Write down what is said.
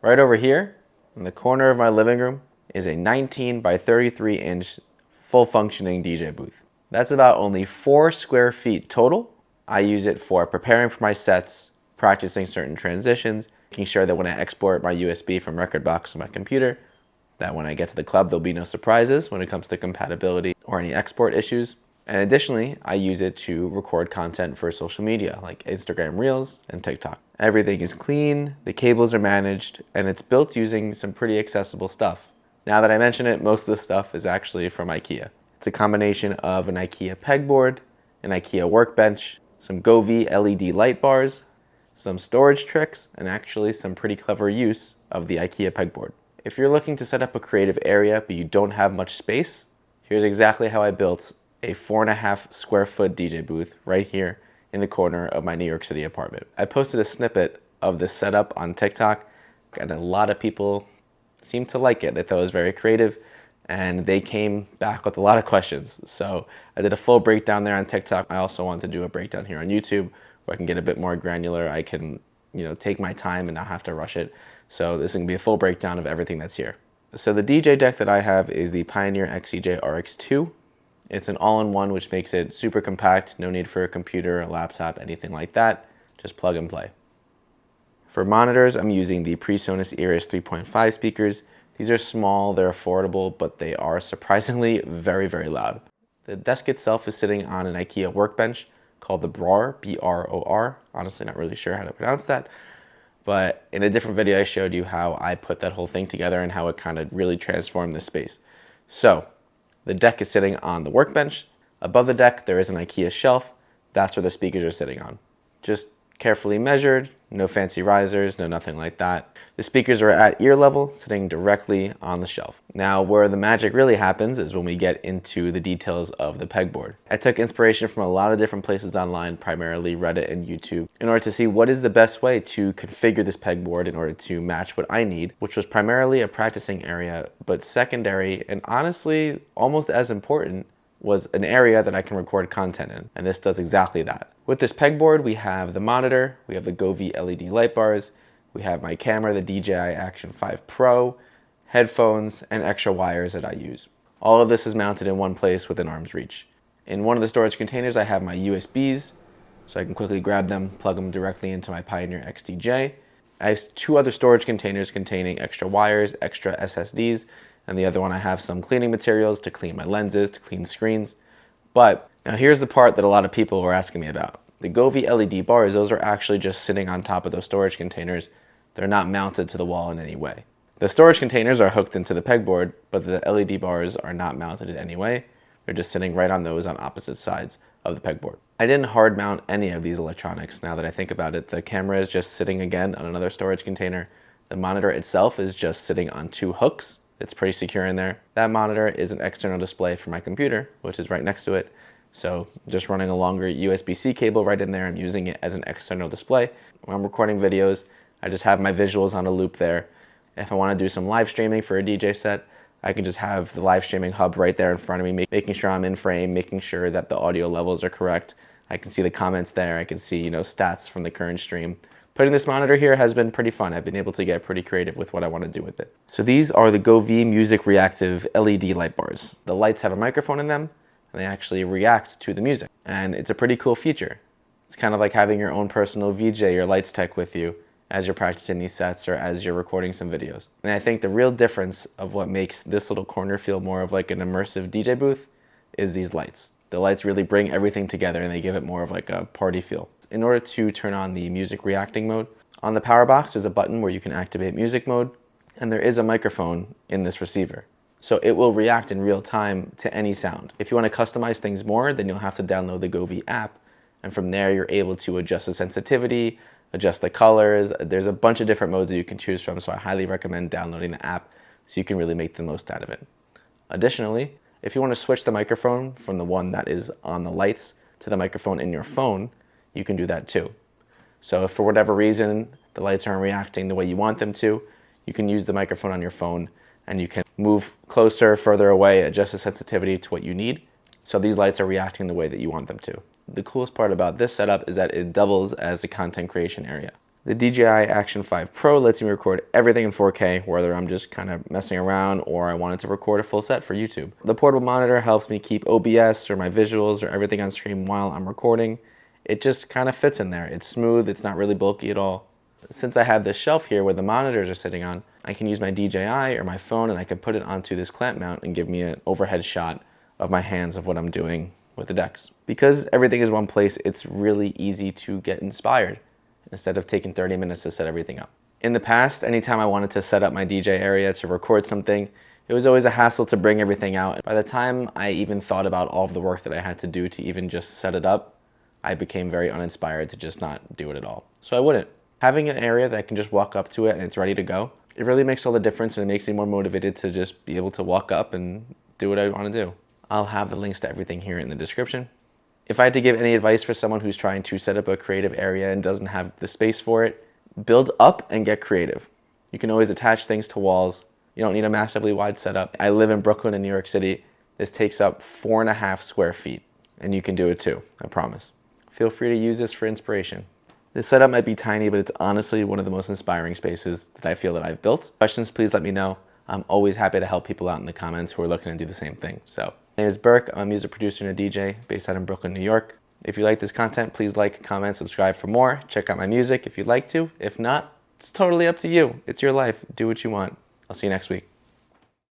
Right over here, in the corner of my living room, is a 19 by 33 inch full functioning DJ booth. That's about only 4 square feet total. I use it for preparing for my sets, practicing certain transitions, making sure that when I export my USB from Rekordbox to my computer, that when I get to the club, there'll be no surprises when it comes to compatibility or any export issues. And additionally, I use it to record content for social media like Instagram Reels and TikTok. Everything is clean, the cables are managed, and it's built using some pretty accessible stuff. Now that I mention it, most of the stuff is actually from IKEA. It's a combination of an IKEA pegboard, an IKEA workbench, some Govee LED light bars, some storage tricks, and actually some pretty clever use of the IKEA pegboard. If you're looking to set up a creative area but you don't have much space, here's exactly how I built a 4.5 square foot DJ booth right here in the corner of my New York City apartment. I posted a snippet of this setup on TikTok, and a lot of people seemed to like it. They thought it was very creative, and they came back with a lot of questions. So I did a full breakdown there on TikTok. I also want to do a breakdown here on YouTube where I can get a bit more granular. I can, take my time and not have to rush it. So this is gonna be a full breakdown of everything that's here. So the DJ deck that I have is the Pioneer XEJ RX2. It's an all-in-one, which makes it super compact, no need for a computer, a laptop, anything like that. Just plug and play. For monitors, I'm using the PreSonus Iris 3.5 speakers. These are small, they're affordable, but they are surprisingly very, very loud. The desk itself is sitting on an IKEA workbench called the Bror, B-R-O-R. Honestly, not really sure how to pronounce that. But in a different video, I showed you how I put that whole thing together and how it kind of really transformed the space. So the deck is sitting on the workbench. Above the deck, there is an IKEA shelf. That's where the speakers are sitting on. Just carefully measured, no fancy risers, no nothing like that. The speakers are at ear level, sitting directly on the shelf. Now, where the magic really happens is when we get into the details of the pegboard. I took inspiration from a lot of different places online, primarily Reddit and YouTube, in order to see what is the best way to configure this pegboard in order to match what I need, which was primarily a practicing area, but secondary, and honestly, almost as important, was an area that I can record content in, and this does exactly that. With this pegboard, we have the monitor, we have the Govee LED light bars, we have my camera, the DJI Action 5 Pro, headphones, and extra wires that I use. All of this is mounted in one place within arm's reach. In one of the storage containers, I have my USBs, so I can quickly grab them, plug them directly into my Pioneer XDJ. I have 2 other storage containers containing extra wires, extra SSDs, and the other one I have some cleaning materials to clean my lenses, to clean screens. But now here's the part that a lot of people were asking me about. The Govee LED bars, those are actually just sitting on top of those storage containers. They're not mounted to the wall in any way. The storage containers are hooked into the pegboard, but the LED bars are not mounted in any way. They're just sitting right on those on opposite sides of the pegboard. I didn't hard mount any of these electronics. Now that I think about it, the camera is just sitting again on another storage container. The monitor itself is just sitting on 2 hooks. It's pretty secure in there. That monitor is an external display for my computer, which is right next to it. So just running a longer USB-C cable right in there and using it as an external display. When I'm recording videos, I just have my visuals on a loop there. If I want to do some live streaming for a DJ set, I can just have the live streaming hub right there in front of me, making sure I'm in frame, making sure that the audio levels are correct. I can see the comments there. I can see, stats from the current stream. Putting this monitor here has been pretty fun. I've been able to get pretty creative with what I want to do with it. So these are the Govee Music Reactive LED light bars. The lights have a microphone in them, and they actually react to the music. And it's a pretty cool feature. It's kind of like having your own personal VJ or lights tech with you as you're practicing these sets or as you're recording some videos. And I think the real difference of what makes this little corner feel more of like an immersive DJ booth is these lights. The lights really bring everything together and they give it more of like a party feel. In order to turn on the music reacting mode, on the power box there's a button where you can activate music mode, and there is a microphone in this receiver. So it will react in real time to any sound. If you want to customize things more, then you'll have to download the Govee app, and from there you're able to adjust the sensitivity, adjust the colors. There's a bunch of different modes that you can choose from, so I highly recommend downloading the app so you can really make the most out of it. Additionally, if you want to switch the microphone from the one that is on the lights to the microphone in your phone, you can do that too. So if for whatever reason the lights aren't reacting the way you want them to, you can use the microphone on your phone and you can move closer, further away, adjust the sensitivity to what you need, so these lights are reacting the way that you want them to. The coolest part about this setup is that it doubles as a content creation area. The DJI Action 5 Pro lets me record everything in 4K, whether I'm just kind of messing around or I wanted to record a full set for YouTube. The portable monitor helps me keep OBS or my visuals or everything on stream while I'm recording. It just kind of fits in there. It's smooth, it's not really bulky at all. Since I have this shelf here where the monitors are sitting on, I can use my DJI or my phone and I can put it onto this clamp mount and give me an overhead shot of my hands of what I'm doing with the decks. Because everything is one place, it's really easy to get inspired instead of taking 30 minutes to set everything up. In the past, anytime I wanted to set up my DJ area to record something, it was always a hassle to bring everything out. By the time I even thought about all of the work that I had to do to even just set it up, I became very uninspired to just not do it at all. So I wouldn't. Having an area that I can just walk up to it and it's ready to go, it really makes all the difference, and it makes me more motivated to just be able to walk up and do what I want to do. I'll have the links to everything here in the description. If I had to give any advice for someone who's trying to set up a creative area and doesn't have the space for it, build up and get creative. You can always attach things to walls. You don't need a massively wide setup. I live in Brooklyn in New York City. This takes up 4.5 square feet, and you can do it too, I promise. Feel free to use this for inspiration. This setup might be tiny, but it's honestly one of the most inspiring spaces that I feel that I've built. Questions, please let me know. I'm always happy to help people out in the comments who are looking to do the same thing. So, my name is Burke. I'm a music producer and a DJ based out in Brooklyn, New York. If you like this content, please like, comment, subscribe for more. Check out my music if you'd like to. If not, it's totally up to you. It's your life. Do what you want. I'll see you next week.